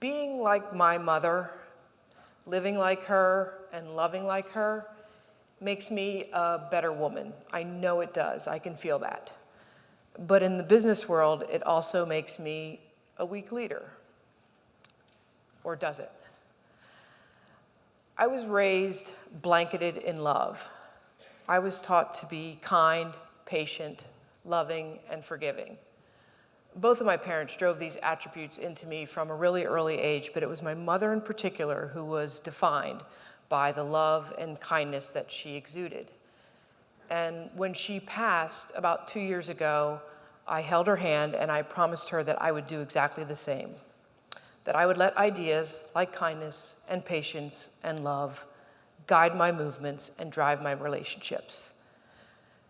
being like my mother, living like her, and loving like her makes me a better woman. I know it does. I can feel that. But in the business world, it also makes me a weak leader. Or does it? I was raised blanketed in love. I was taught to be kind, patient, loving, and forgiving. Both of my parents drove these attributes into me from a really early age, but it was my mother in particular who was defined by the love and kindness that she exuded. And when she passed about 2 years ago, I held her hand and I promised her that I would do exactly the same. That I would let ideas like kindness and patience and love guide my movements and drive my relationships.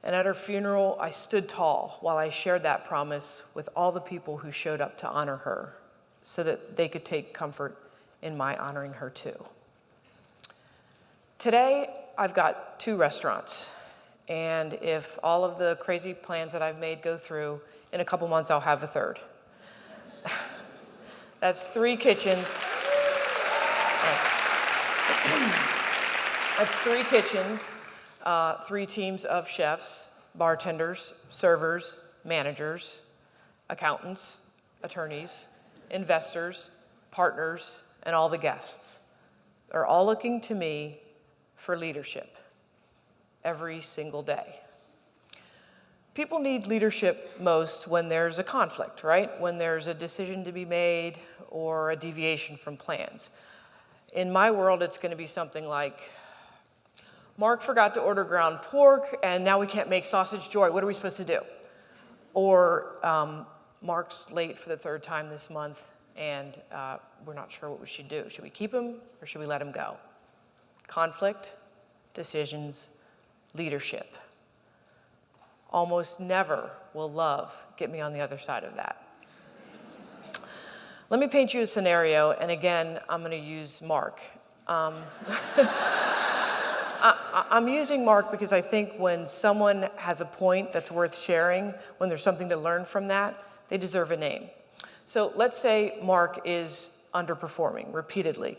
And at her funeral, I stood tall while I shared that promise with all the people who showed up to honor her so that they could take comfort in my honoring her too. Today, I've got 2 restaurants. And if all of the crazy plans that I've made go through, in a couple months, I'll have a 3rd. That's 3 kitchens. That's 3 kitchens, 3 teams of chefs, bartenders, servers, managers, accountants, attorneys, investors, partners, and all the guests. They're all looking to me for leadership every single day. People need leadership most when there's a conflict, right? When there's a decision to be made or a deviation from plans. In my world, it's going to be something like, Mark forgot to order ground pork, and now we can't make sausage joy. What are we supposed to do? Or Mark's late for the 3rd time this month, and we're not sure what we should do. Should we keep him, or should we let him go? Conflict, decisions, leadership. Almost never will love get me on the other side of that. Let me paint you a scenario, and again, I'm going to use Mark. I'm using Mark because I think when someone has a point that's worth sharing, when there's something to learn from that, they deserve a name. So let's say Mark is underperforming repeatedly.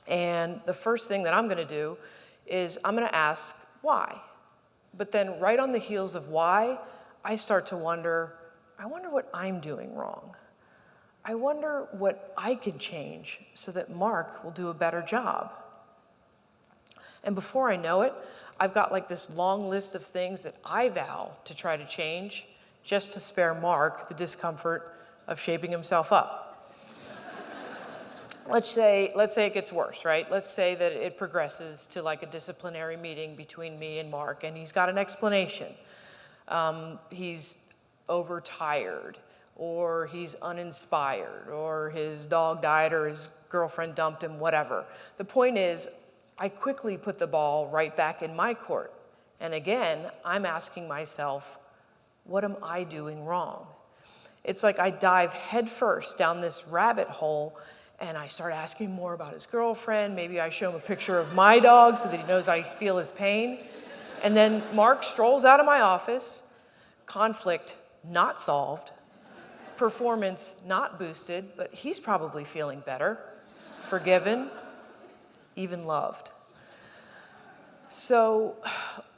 And the first thing that I'm going to do is I'm going to ask why. But then right on the heels of why, I start to wonder, I wonder what I'm doing wrong. I wonder what I can change so that Mark will do a better job. And before I know it, I've got like this long list of things that I vow to try to change just to spare Mark the discomfort of shaping himself up. Let's say it gets worse, right? Let's say that it progresses to like a disciplinary meeting between me and Mark, and he's got an explanation. He's overtired, or he's uninspired, or his dog died, or his girlfriend dumped him, whatever. The point is, I quickly put the ball right back in my court. And again, I'm asking myself, what am I doing wrong? It's like I dive headfirst down this rabbit hole and I start asking more about his girlfriend. Maybe I show him a picture of my dog so that he knows I feel his pain. And then Mark strolls out of my office, conflict not solved, performance not boosted, but he's probably feeling better, forgiven, even loved. So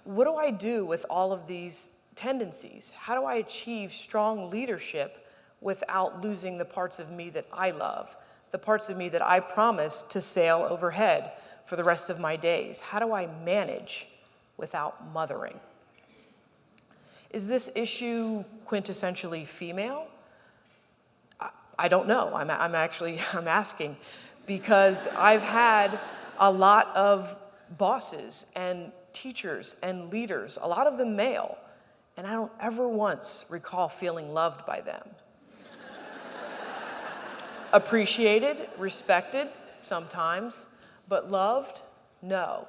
what do I do with all of these tendencies? How do I achieve strong leadership without losing the parts of me that I love, the parts of me that I promise to sail overhead for the rest of my days? How do I manage without mothering? Is this issue quintessentially female? I don't know. I'm asking because I've had a lot of bosses and teachers and leaders, a lot of them male, and I don't ever once recall feeling loved by them. Appreciated, respected, sometimes, but loved, no.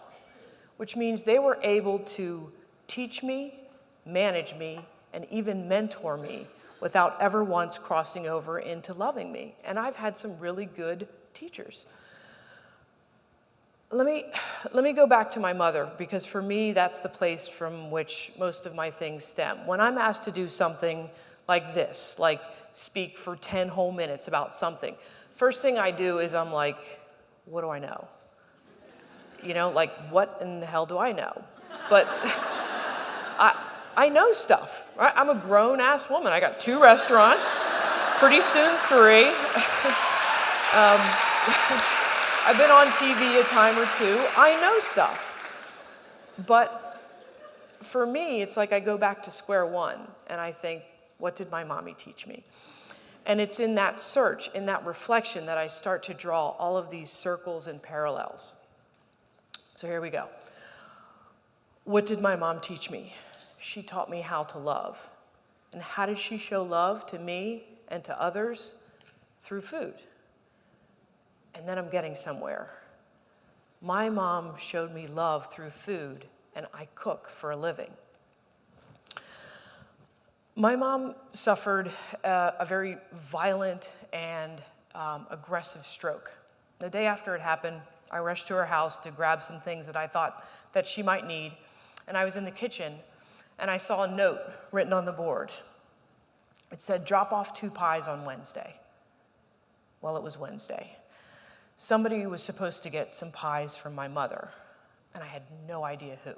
Which means they were able to teach me, manage me, and even mentor me without ever once crossing over into loving me. And I've had some really good teachers. Let me go back to my mother, because for me, that's the place from which most of my things stem. When I'm asked to do something like this, like speak for 10 whole minutes about something, First thing I do is I'm like, what do I know? You know, like, what in the hell do I know? But I know stuff, right? I'm a grown-ass woman. I got 2 restaurants, pretty soon 3. I've been on TV a time or 2. I know stuff. But for me, it's like I go back to square one, and I think, what did my mommy teach me? And it's in that search, in that reflection, that I start to draw all of these circles and parallels. So here we go. What did my mom teach me? She taught me how to love. And how did she show love to me and to others? Through food. And then I'm getting somewhere. My mom showed me love through food, and I cook for a living. My mom suffered a very violent and aggressive stroke. The day after it happened, I rushed to her house to grab some things that I thought that she might need, and I was in the kitchen, and I saw a note written on the board. It said, drop off 2 pies on Wednesday. Well, it was Wednesday. Somebody was supposed to get some pies from my mother, and I had no idea who.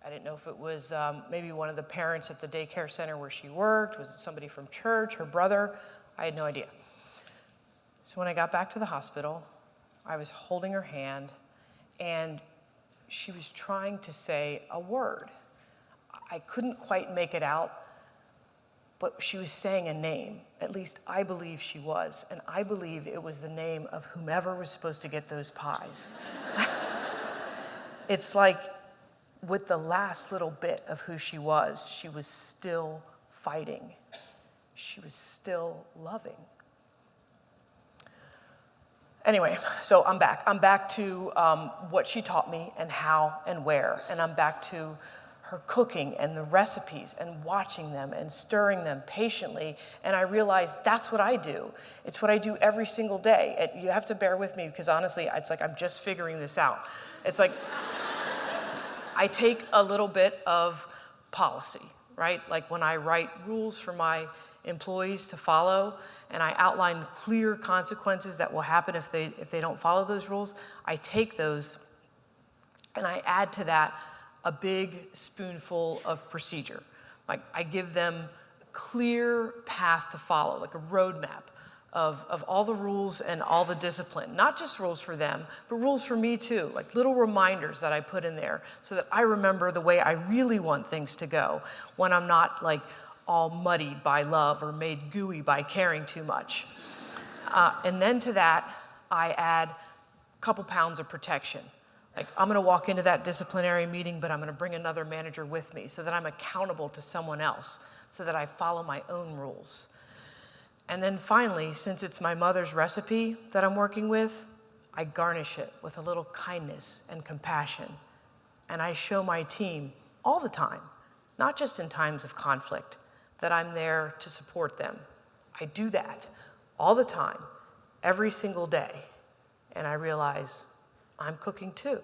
I didn't know if it was maybe one of the parents at the daycare center where she worked, was it somebody from church, her brother? I had no idea. So when I got back to the hospital, I was holding her hand, and she was trying to say a word. I couldn't quite make it out, but she was saying a name. At least I believe she was, and I believe it was the name of whomever was supposed to get those pies. It's like with the last little bit of who she was still fighting. She was still loving. Anyway, so I'm back. I'm back to what she taught me and how and where, and I'm back to her cooking and the recipes and watching them and stirring them patiently, and I realized that's what I do. It's what I do every single day. And you have to bear with me because honestly, it's like I'm just figuring this out. It's like I take a little bit of policy, right? Like when I write rules for my employees to follow, and I outline clear consequences that will happen if they don't follow those rules, I take those and I add to that a big spoonful of procedure. Like I give them a clear path to follow, like a roadmap of all the rules and all the discipline. Not just rules for them, but rules for me too, like little reminders that I put in there so that I remember the way I really want things to go when I'm not like all muddied by love or made gooey by caring too much. And then to that, I add a couple pounds of protection. Like I'm gonna walk into that disciplinary meeting, but I'm gonna bring another manager with me so that I'm accountable to someone else, so that I follow my own rules. And then finally, since it's my mother's recipe that I'm working with, I garnish it with a little kindness and compassion. And I show my team all the time, not just in times of conflict, that I'm there to support them. I do that all the time, every single day. And I realize I'm cooking too.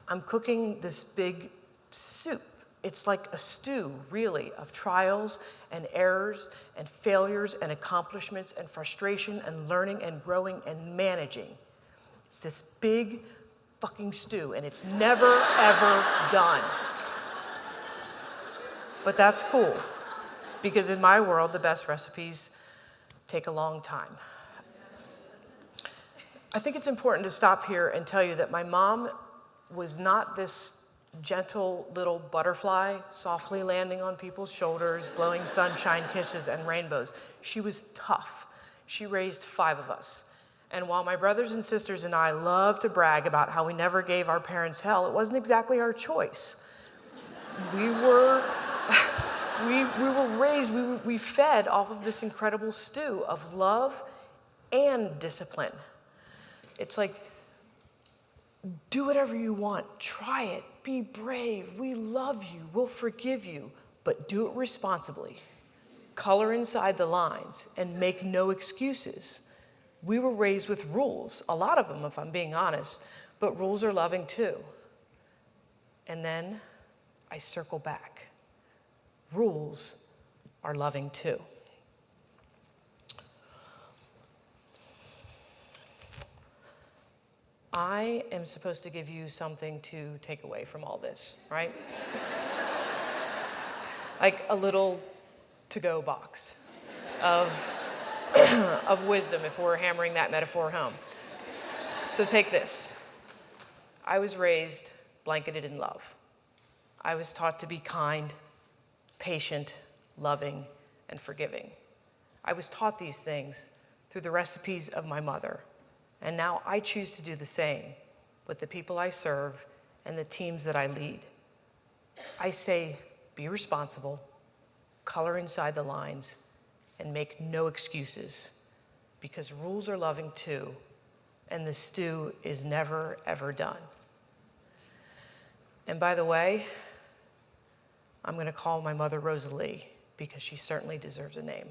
I'm cooking this big soup. It's like a stew, really, of trials and errors and failures and accomplishments and frustration and learning and growing and managing. It's this big fucking stew, and it's never, ever done. But that's cool, because in my world, the best recipes take a long time. I think it's important to stop here and tell you that my mom was not this gentle little butterfly softly landing on people's shoulders, blowing sunshine kisses and rainbows. She was tough. She raised 5 of us. And while my brothers and sisters and I love to brag about how we never gave our parents hell, it wasn't exactly our choice. We were raised, we fed off of this incredible stew of love and discipline. It's like, do whatever you want, try it, be brave, we love you, we'll forgive you, but do it responsibly. Color inside the lines and make no excuses. We were raised with rules, a lot of them if I'm being honest, but rules are loving too. And then I circle back. Rules are loving too. I am supposed to give you something to take away from all this, right? Like a little to-go box of, of wisdom if we're hammering that metaphor home. So take this. I was raised blanketed in love. I was taught to be kind, patient, loving, and forgiving. I was taught these things through the recipes of my mother, and now I choose to do the same with the people I serve and the teams that I lead. I say, be responsible, color inside the lines, and make no excuses, because rules are loving too, and the stew is never, ever done. And by the way, I'm going to call my mother Rosalie, because she certainly deserves a name.